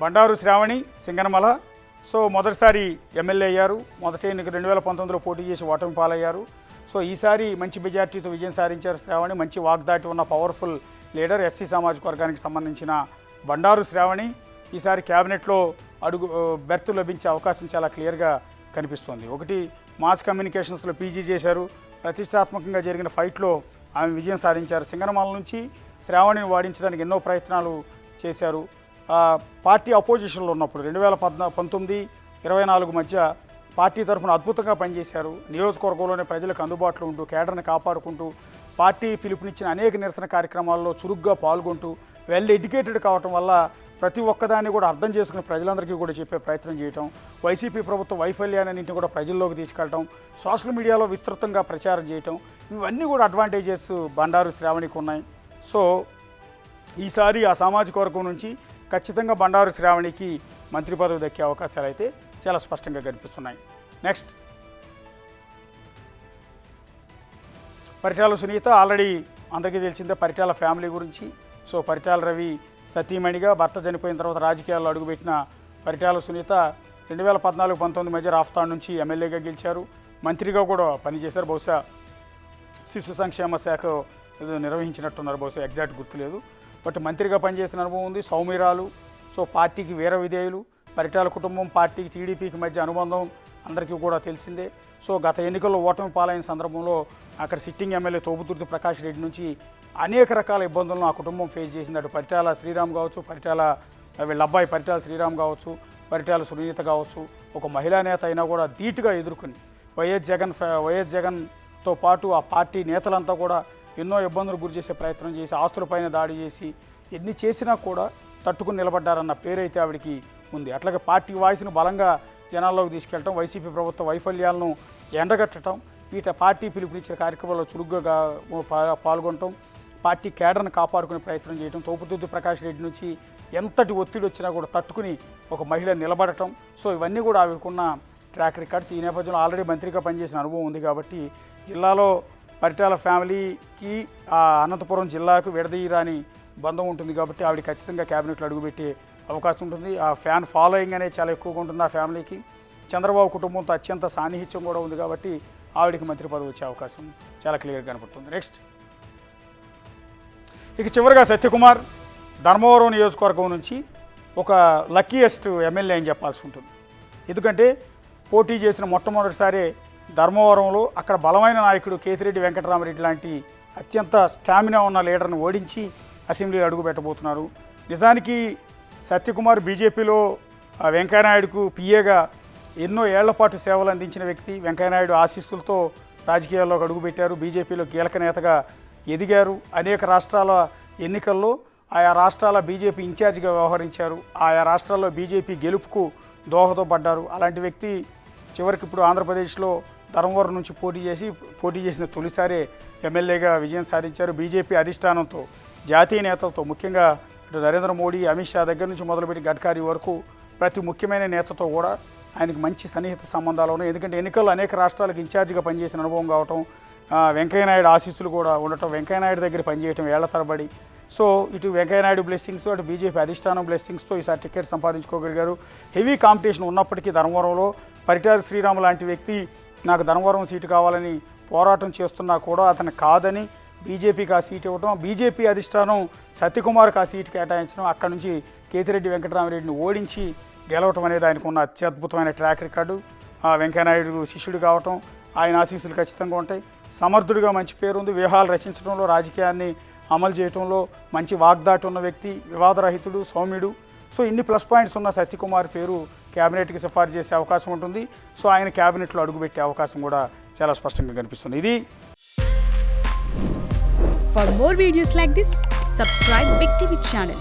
Bandaru Shravani Singanamala. So మొదటిసారి MLA అయ్యారు. మొదటి ఎన్నిక 2019లో పోటీ చేసి ఓటమి పాలయ్యారు. సో ఈసారి మంచి మెజార్టీతో విజయం సాధించారు శ్రావణి. మంచి వాగ్దాటి ఉన్న పవర్ఫుల్ లీడర్. ఎస్సీ సామాజిక వర్గానికి సంబంధించిన బండారు శ్రావణి ఈసారి క్యాబినెట్లో బెర్త్ లభించే అవకాశం చాలా క్లియర్గా కనిపిస్తోంది. ఒకటి, మాస్ కమ్యూనికేషన్స్లో పీజీ చేశారు. ప్రతిష్టాత్మకంగా జరిగిన ఫైట్లో ఆమె విజయం సాధించారు. సింగనమల నుంచి శ్రావణిని వాడించడానికి ఎన్నో ప్రయత్నాలు చేశారు. పార్టీ అపోజిషన్లో ఉన్నప్పుడు 2019-24 మధ్య పార్టీ తరఫున అద్భుతంగా పనిచేశారు. నియోజకవర్గంలోనే ప్రజలకు అందుబాటులో ఉంటూ కేడర్ని కాపాడుకుంటూ పార్టీ పిలుపునిచ్చిన అనేక నిరసన కార్యక్రమాల్లో చురుగ్గా పాల్గొంటూ వెల్ ఎడ్యుకేటెడ్ కావటం వల్ల ప్రతి ఒక్కదాన్ని కూడా అర్థం చేసుకుని ప్రజలందరికీ కూడా చెప్పే ప్రయత్నం చేయటం, వైసీపీ ప్రభుత్వ వైఫల్యాన్నింటినీ కూడా ప్రజల్లోకి తీసుకెళ్ళటం, సోషల్ మీడియాలో విస్తృతంగా ప్రచారం చేయటం, ఇవన్నీ కూడా అడ్వాంటేజెస్ బండారు శ్రావణికి ఉన్నాయి. సో ఈసారి ఆ సామాజిక వర్గం నుంచి ఖచ్చితంగా బండారు శ్రావణికి మంత్రి పదవి దక్కే అవకాశాలు అయితే చాలా స్పష్టంగా కనిపిస్తున్నాయి. నెక్స్ట్, పరిటాల సునీత. ఆల్రెడీ అందరికీ తెలిసిందే పరిటాల ఫ్యామిలీ గురించి. సో పరిటాల రవి సతీమణిగా భర్త చనిపోయిన తర్వాత రాజకీయాల్లో అడుగుపెట్టిన పరిటాల సునీత 2014-19 మధ్య రాఫ్తాన్ నుంచి ఎమ్మెల్యేగా గెలిచారు. మంత్రిగా కూడా పనిచేశారు. బహుశా శిశు సంక్షేమ శాఖ నిర్వహించినట్టున్నారు, బహుశా ఎగ్జాక్ట్ గుర్తులేదు. బట్ మంత్రిగా పనిచేసిన అనుభవం ఉంది. సౌమ్యరాలు. సో పార్టీకి వీర విధేయులు. పరిటాల కుటుంబం పార్టీకి టీడీపీకి మధ్య అనుబంధం అందరికీ కూడా తెలిసిందే. సో గత ఎన్నికల్లో ఓటమి పాలైన సందర్భంలో అక్కడ సిట్టింగ్ ఎమ్మెల్యే తోపుదుర్తి ప్రకాష్ రెడ్డి నుంచి అనేక రకాల ఇబ్బందులను ఆ కుటుంబం ఫేస్ చేసింది. అటు పరిటాల శ్రీరామ్ కావచ్చు, వీళ్ళ అబ్బాయి పరిటాల శ్రీరామ్ కావచ్చు, పరిటాల సునీత కావచ్చు, ఒక మహిళా నేత అయినా కూడా ధీటుగా ఎదుర్కొని వైఎస్ జగన్తో పాటు ఆ పార్టీ నేతలంతా కూడా ఎన్నో ఇబ్బందులు గురి చేసే ప్రయత్నం చేసి ఆస్తులపైన దాడి చేసి ఎన్ని చేసినా కూడా తట్టుకుని నిలబడ్డారన్న పేరైతే ఆవిడికి ఉంది. అట్లాగే పార్టీ వాయిస్ను బలంగా జనాల్లోకి తీసుకెళ్ళటం, వైసీపీ ప్రభుత్వ వైఫల్యాలను ఎండగట్టడం, వీట పార్టీ పిలుపునిచ్చే కార్యక్రమాల్లో చురుగ్గా పాల్గొనటం, పార్టీ కేడర్ను కాపాడుకునే ప్రయత్నం చేయడం, తోపుదుర్తి ప్రకాష్ రెడ్డి నుంచి ఎంతటి ఒత్తిడి వచ్చినా కూడా తట్టుకుని ఒక మహిళ నిలబడటం. సో ఇవన్నీ కూడా ఆవిడకున్న ట్రాక్ రికార్డ్స్. ఈ నేపథ్యంలో ఆల్రెడీ మంత్రిగా పనిచేసిన అనుభవం ఉంది కాబట్టి జిల్లాలో పరిటాల ఫ్యామిలీకి అనంతపురం జిల్లాకు విడదీయరాని బంధం ఉంటుంది కాబట్టి ఆవిడ ఖచ్చితంగా క్యాబినెట్లో అడుగుపెట్టే అవకాశం ఉంటుంది. ఆ ఫ్యాన్ ఫాలోయింగ్ అనేది చాలా ఎక్కువగా ఉంటుంది ఆ ఫ్యామిలీకి. చంద్రబాబు కుటుంబంతో అత్యంత సాన్నిహిత్యం కూడా ఉంది కాబట్టి ఆవిడకి మంత్రి పదవి వచ్చే అవకాశం చాలా క్లియర్గా కనపడుతుంది. నెక్స్ట్, ఇక చివరిగా సత్యకుమార్ ధర్మవరం నియోజకవర్గం నుంచి ఒక లక్కీయెస్ట్ ఎమ్మెల్యే అని చెప్పాల్సి ఉంటుంది. ఎందుకంటే పోటీ చేసిన మొట్టమొదటిసారి ధర్మవరంలో అక్కడ బలమైన నాయకుడు కేతిరెడ్డి వెంకటరామరెడ్డి లాంటి అత్యంత స్టామినా ఉన్న లీడర్ను ఓడించి అసెంబ్లీలో అడుగుపెట్టబోతున్నారు. నిజానికి సత్యకుమార్ బీజేపీలో వెంకయ్యనాయుడుకు పిఏగా ఎన్నో ఏళ్ల పాటు సేవలు అందించిన వ్యక్తి. వెంకయ్యనాయుడు ఆశీస్సులతో రాజకీయాల్లోకి అడుగుపెట్టారు. బీజేపీలో కీలక నేతగా ఎదిగారు. అనేక రాష్ట్రాల ఎన్నికల్లో ఆయా రాష్ట్రాల బీజేపీ ఇన్ఛార్జిగా వ్యవహరించారు. ఆయా రాష్ట్రాల్లో బీజేపీ గెలుపుకు దోహదపడ్డారు. అలాంటి వ్యక్తి చివరికి ఇప్పుడు ఆంధ్రప్రదేశ్లో ధర్మవరం నుంచి పోటీ చేసిన తొలిసారే ఎమ్మెల్యేగా విజయం సాధించారు. బీజేపీ అధిష్టానంతో, జాతీయ నేతలతో, ముఖ్యంగా ఇటు నరేంద్ర మోడీ, అమిత్ షా దగ్గర నుంచి మొదలుపెట్టి గడ్కరీ వరకు ప్రతి ముఖ్యమైన నేతతో కూడా ఆయనకు మంచి సన్నిహిత సంబంధాలు ఉన్నాయి. ఎందుకంటే ఎన్నికల్లో అనేక రాష్ట్రాలకు ఇన్ఛార్జిగా పనిచేసిన అనుభవం కావటం, వెంకయ్యనాయుడు ఆశీస్సులు కూడా ఉండటం, వెంకయ్యనాయుడు దగ్గర పనిచేయటం ఏళ్ల తరబడి. సో ఇటు వెంకయ్యనాయుడు బ్లెస్సింగ్స్, అటు బీజేపీ అధిష్టానం బ్లెస్సింగ్స్తో ఈసారి టికెట్ సంపాదించుకోగలిగారు. హెవీ కాంపిటీషన్ ఉన్నప్పటికీ ధర్మవరంలో పరిటాల శ్రీరామ్ లాంటి వ్యక్తి నాకు ధర్మవరం సీటు కావాలని పోరాటం చేస్తున్నా కూడా అతను కాదని బీజేపీకి ఆ సీటు ఇవ్వడం, బీజేపీ అధిష్టానం సత్యకుమార్కి ఆ సీటు కేటాయించడం, అక్కడ నుంచి కేతిరెడ్డి వెంకటరామరెడ్డిని ఓడించి గెలవటం అనేది ఆయనకు ఉన్న అత్యద్భుతమైన ట్రాక్ రికార్డు. వెంకయ్యనాయుడు శిష్యుడు కావటం, ఆయన ఆశీస్సులు ఖచ్చితంగా ఉంటాయి. సమర్థుడిగా మంచి పేరు ఉంది. వ్యూహాలు రచించడంలో, రాజకీయాన్ని అమలు చేయడంలో మంచి వాగ్దాటి ఉన్న వ్యక్తి, వివాదరహితుడు, సౌమ్యుడు. సో ఇన్ని ప్లస్ పాయింట్స్ ఉన్న సత్యకుమార్ పేరు క్యాబినెట్కి సిఫార్సు చేసే అవకాశం ఉంటుంది. సో ఆయన క్యాబినెట్లో అడుగుపెట్టే అవకాశం కూడా చాలా స్పష్టంగా కనిపిస్తుంది. ఇది For more videos like this, subscribe Big TV channel.